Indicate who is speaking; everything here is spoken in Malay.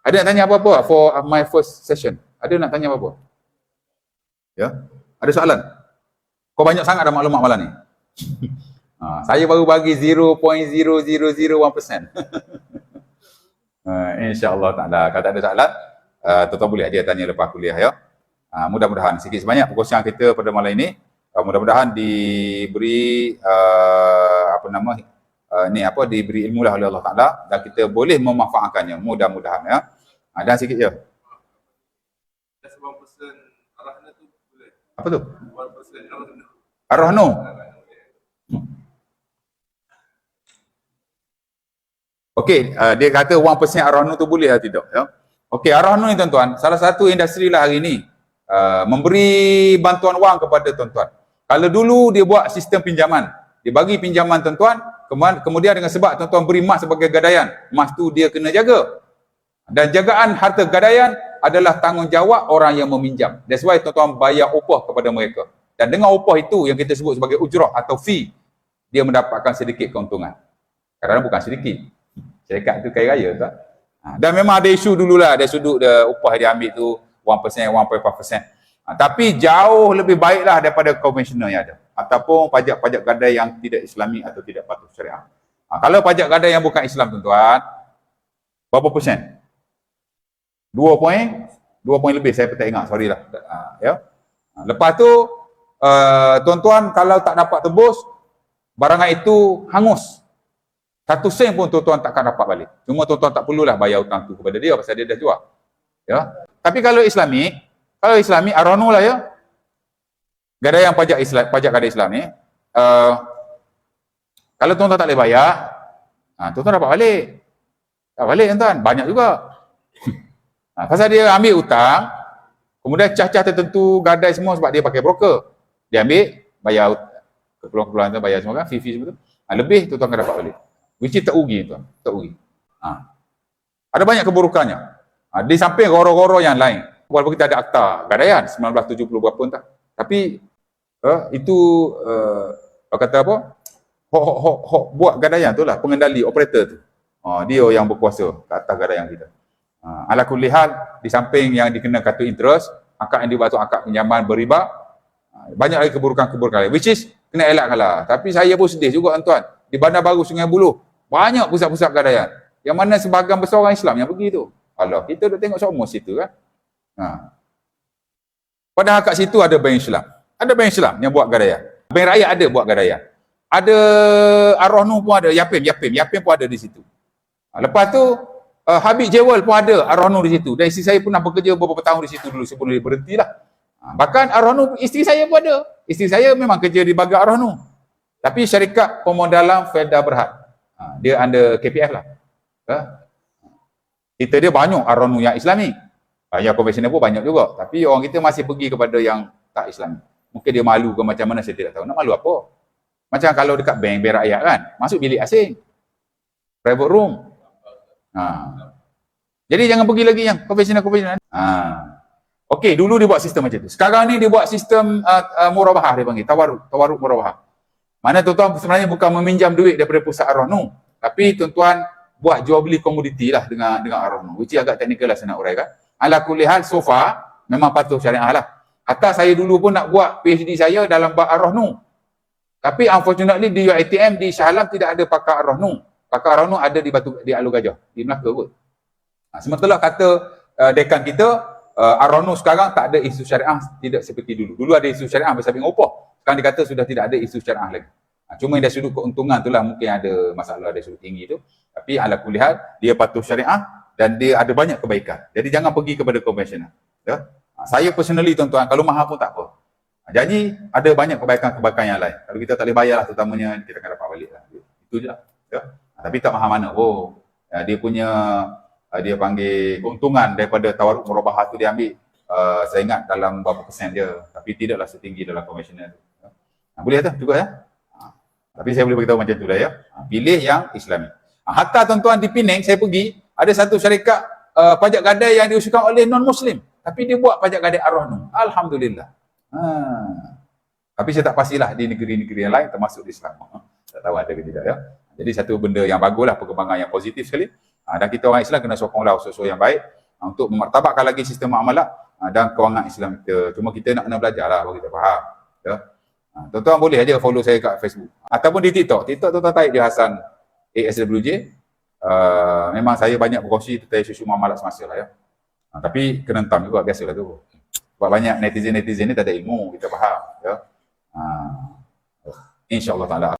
Speaker 1: Ada nak tanya apa-apa for my first session? Ada nak tanya apa-apa? Ya? Ada soalan? Kau banyak sangat dah maklumat malam ni. Saya baru bagi 0.0001%. InsyaAllah ta'ala. Kalau tak ada soalan, tuan-tuan boleh dia tanya lepas kuliah ya. Mudah-mudahan sikit sebanyak perkongsian kita pada malam ini, mudah-mudahan diberi diberi ilmu lah oleh Allah Ta'ala dan kita boleh memanfaatkannya, mudah-mudahan ya. Dan sikit je. Apa tu? Ar-Rahnu. Okey, dia kata 1% Ar-Rahnu tu boleh atau tidak ya. Okey, Ar-Rahnu ni tuan-tuan, salah satu industri lah hari ni memberi bantuan wang kepada tuan-tuan. Kalau dulu dia buat sistem pinjaman, dia bagi pinjaman tuan-tuan, kemudian dengan sebab tuan-tuan beri emas sebagai gadaian, emas tu dia kena jaga. Dan jagaan harta gadaian adalah tanggungjawab orang yang meminjam. That's why tuan-tuan bayar upah kepada mereka. Dan dengan upah itu yang kita sebut sebagai ujrah atau fee, dia mendapatkan sedikit keuntungan. Kadang-kadang bukan sedikit. Syarikat tu kaya raya tak? Dan memang ada isu dululah, ada sudut upah dia ambil tu 1%, 1.5%. Tapi jauh lebih baiklah daripada konvensional yang ada. Ataupun pajak-pajak gadai yang tidak Islami atau tidak patuh syariah. Kalau pajak gadai yang bukan Islam tuan-tuan, berapa persen? 2 poin lebih, saya tak ingat, sorry lah. Ya. Lepas tu, tuan-tuan kalau tak dapat tebus, barangan itu hangus. 1 sen pun tuan-tuan takkan dapat balik. Cuma tuan-tuan tak perlulah bayar hutang tu kepada dia pasal dia dah jual. Ya. Tapi kalau Islami Ar-Rahnu lah ya. Gadaian pajak gadai Islam ni, kalau tuan-tuan tak boleh bayar, tuan-tuan dapat balik. Tak balik tuan-tuan, banyak juga. Pasal dia ambil hutang, kemudian cah-cah tertentu gadai semua sebab dia pakai broker. Dia ambil, bayar keperluan-keperluan tu, bayar semua kan, fee semua tu. Lebih tuan-tuan akan dapat balik. Which is tak rugi tuan, tak rugi. Ada banyak keburukannya. Di samping goro-goro yang lain. Walaupun kita ada akta gadaian 1970 berapa entah. Tapi itu kata apa? Hok buat gadaian tu lah, pengendali operator tu. Dia yang berkuasa ke atas gadaian kita. Ala kulli hal, di samping yang dikena kartu interest, akad yang dibuat tu akad pinjaman beriba, banyak lagi keburukan-keburukan lain, which is kena elakkan lah. Tapi saya pun sedih juga tuan-tuan, di Bandar Baru Sungai Buloh banyak pusat-pusat gadaian yang mana sebahagian besar orang Islam yang pergi tu. Alah, kita dah tengok semua situ kan. Padahal kat situ ada bank Islam, ada bank Islam yang buat gadaian, bank rakyat ada buat gadaian, ada Ar-Rahnu pun ada, Yapim pun ada di situ. Lepas tu Habib Jewel pun ada Ar-Rahnu di situ. Dan isteri saya pernah bekerja beberapa tahun di situ dulu sebelum dia berhentilah. Bahkan Ar-Rahnu, isteri saya pun ada. Isteri saya memang kerja di bahagian Ar-Rahnu. Tapi syarikat pemodalan Felda Berhad. Dia under KPF lah. Kita dia banyak Ar-Rahnu yang Islami. Yang konvensional pun banyak juga. Tapi orang kita masih pergi kepada yang tak Islami. Mungkin dia malu ke macam mana, saya tidak tahu. Nak malu apa? Macam kalau dekat bank rakyat kan, masuk bilik asing. Private room. Jadi jangan pergi lagi yang konvensional. Okey, dulu dia buat sistem macam tu. Sekarang ni dia buat sistem murabahah, dia panggil tawaruk murabahah. Mana tuan-tuan sebenarnya bukan meminjam duit daripada pusat Ar-Rahnu, tapi tuan-tuan buat jual beli komoditi lah dengan Ar-Rahnu, which agak teknikal lah saya nak uraikan. Ala kulli hal, so far memang patuh syariah lah. Hatta saya dulu pun nak buat PhD saya dalam bab Ar-Rahnu, tapi unfortunately di UiTM di Shah Alam tidak ada pakar Ar-Rahnu. Pakar Ar-Rahnu ada di Alor Gajah, di Melaka kot. Sementara kata dekan kita, Ar-Rahnu sekarang tak ada isu syariah, tidak seperti dulu. Dulu ada isu syariah bersama dengan upah. Sekarang dikata sudah tidak ada isu syariah lagi. Cuma dari sudut keuntungan tu lah mungkin ada masalah dari sudut tinggi tu. Tapi ala kulli hal, dia patuh syariah dan dia ada banyak kebaikan. Jadi jangan pergi kepada konvensional. Ya? Saya personally tuan-tuan, kalau mahal pun tak apa. Jadi ada banyak kebaikan-kebaikan yang lain. Kalau kita tak boleh bayar lah terutamanya, kita akan dapat balik lah. Itu je lah. Ya? Tapi tak mahal mana. Dia punya, dia panggil keuntungan daripada tawaruk murabahah tu dia ambil. Saya ingat dalam berapa persen dia. Tapi tidaklah setinggi dalam konvensional tu. Boleh tak juga ya? Tapi saya boleh beritahu macam tu lah ya. Pilih yang Islami. Hatta tuan-tuan di Penang, saya pergi, ada satu syarikat pajak gadai yang diusulkan oleh non-Muslim. Tapi dia buat pajak gadai Ar-Rahnu. Alhamdulillah. Tapi saya tak pastilah di negeri-negeri yang lain termasuk di Islam. Tak tahu ada ke tidak ya. Jadi satu benda yang baguslah, perkembangan yang positif sekali. Dan kita orang Islam kena sokonglah usul-usul yang baik. untuk memartabatkan lagi sistem muamalah dan kewangan Islam kita. Cuma kita nak kena belajar lah bagi kita faham. Ya. Tuan-tuan boleh aja follow saya kat Facebook ataupun di TikTok. TikTok tuan-tuan tarik je Hasan ASWJ. Memang saya banyak berkongsi tentang isu-isu muamalah semasa lah ya. Tapi kena entam juga, biasalah tu. Sebab banyak netizen ni tak ada ilmu, kita faham. Ya. InsyaAllah ta'ala.